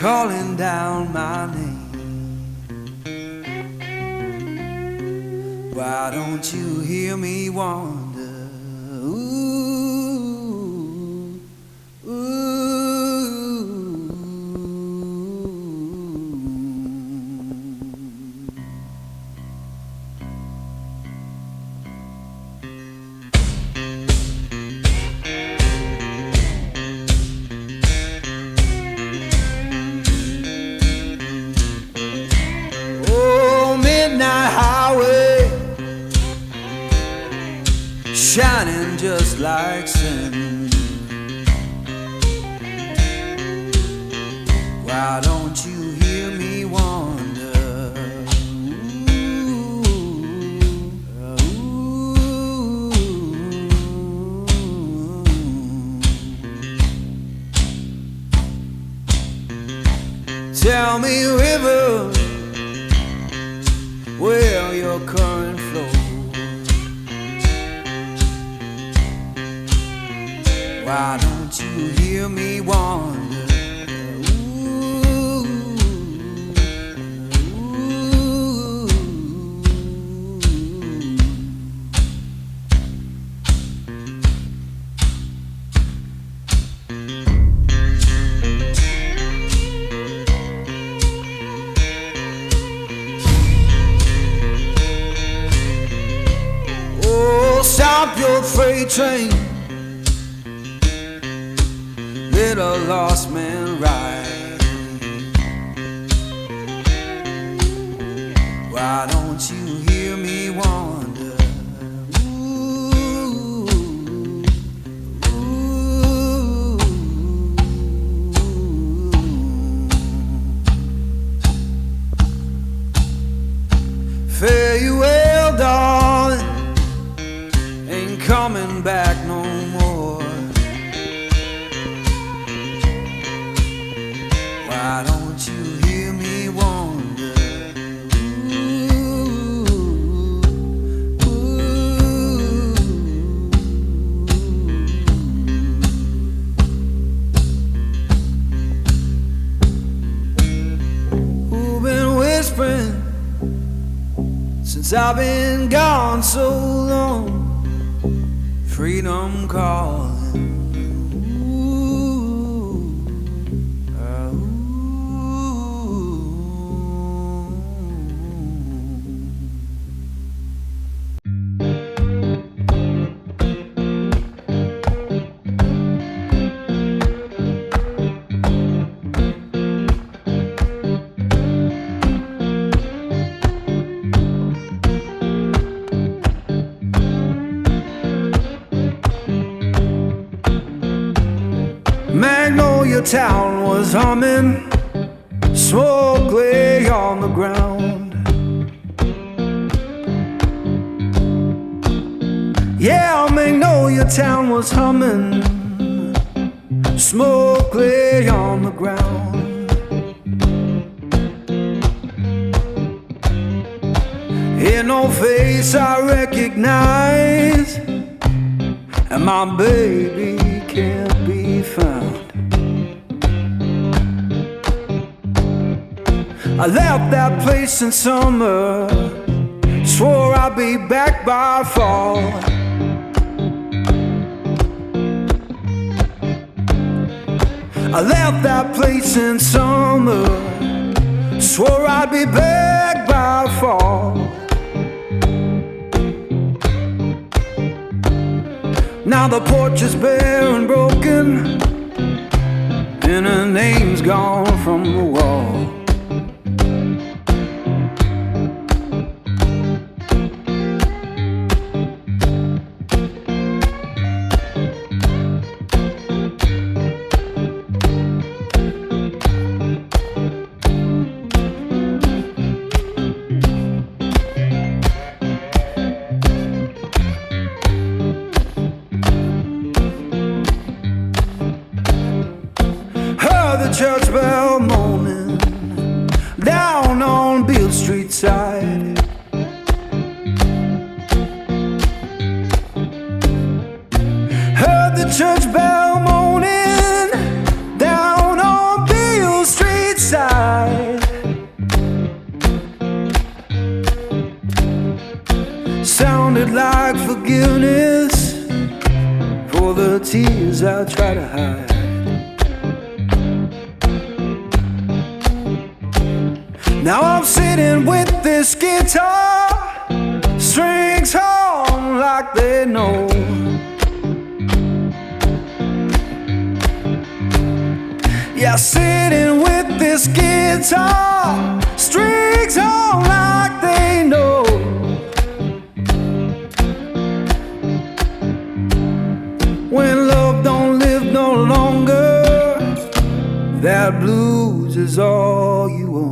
calling down my name. Why don't you hear me wonder? Ooh, ooh. Oh, midnight highway, shining just like sin. Why don't you hear me wonder? Ooh, ooh. Tell me, river, where your current flows. Why don't you hear me wonder? Ooh, ooh. Oh, stop your freight train, let a lost man ride. Why don't you hear me wonder? Ooh, ooh. Fare you well, darling, ain't coming back no more. Why don't you hear me wonder? Ooh, ooh. Who been whispering since I've been gone so long? Freedom calling. Magnolia Town was humming, smoke lay on the ground. Yeah, Magnolia Town was humming, smoke lay on the ground. Ain't no face I recognize, and my baby can't be found. I left that place in summer, swore I'd be back by fall. I left that place in summer, swore I'd be back by fall. Now the porch is bare and broken, and her name's gone from the wall. Church bell moaning down on Beale Street side. Heard the church bell moaning down on Beale Street forgiveness for the tears I try to hide. Now I'm sitting with this guitar, strings on like they know. Yeah, sitting with this guitar, strings on like they know. When love don't live no longer, that blues is all you own.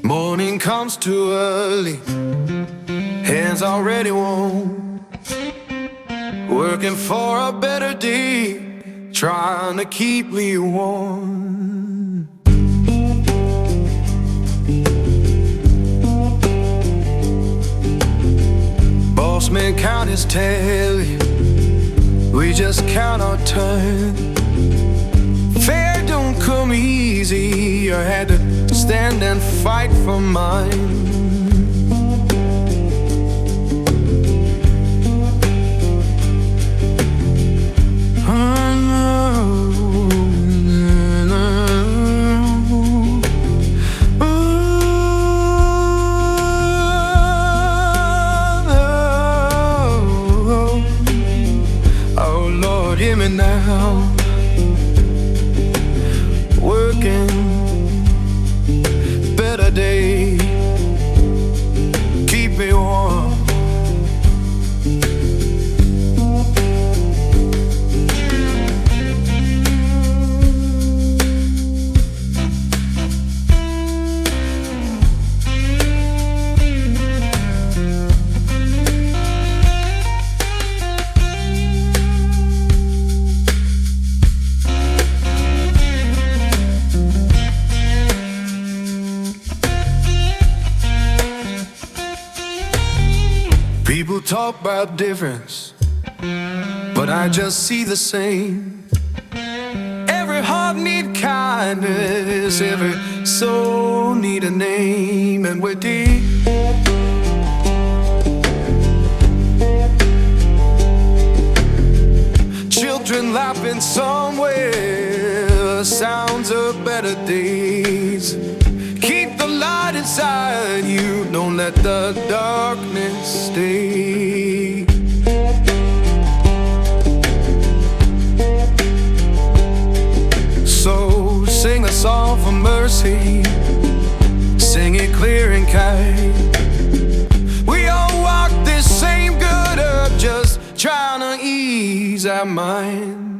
Morning comes too early, hands already warm, working for a better day, trying to keep me warm. Boss man count his tally, we just count our turn. Fair don't come easy, I had to stand and fight for mine. Oh Lord, hear me now. Working better day, keep me warm. People talk about difference, but I just see the same. Every heart need kindness, every soul need a name, and we're deep. Children laughing somewhere, sounds of better days. Keep the light inside you, don't let the darkness stay. So sing a song for mercy, sing it clear and kind. We all walk this same good earth, just trying to ease our mind.